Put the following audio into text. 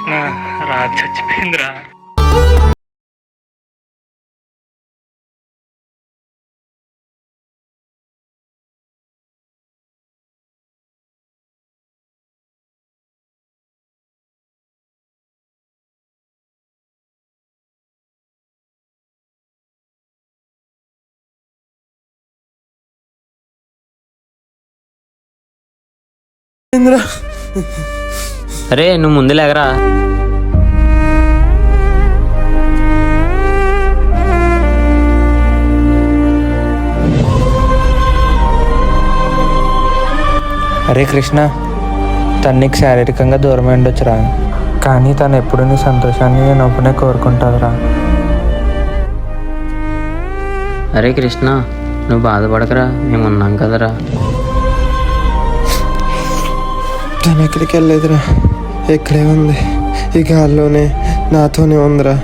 కృష్ణ రాజు చచ్చిపోయిందిరా. అరే నువ్వు ముందు లేగరా. అరే కృష్ణ, తను నీకు శారీరకంగా దూరమై ఉండొచ్చురా, కానీ తను ఎప్పుడు నీ సంతోషాన్ని నేను ఒప్పునే కోరుకుంటుందిరా. అరే కృష్ణ, నువ్వు బాధపడకరా, మేము ఉన్నాం కదరా. తను ఎక్కడికి వెళ్ళలేదురా, ఇక్కడే ఉంది, ఈ గాల్లోనే నాతోనే ఉందిరా.